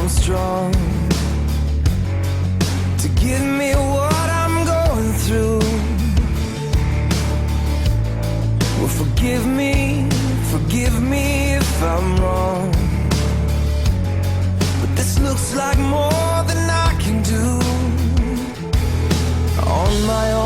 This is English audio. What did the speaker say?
I'm strong to give me what I'm going through. Well, forgive me if I'm wrong, but this looks like more than I can do on my own.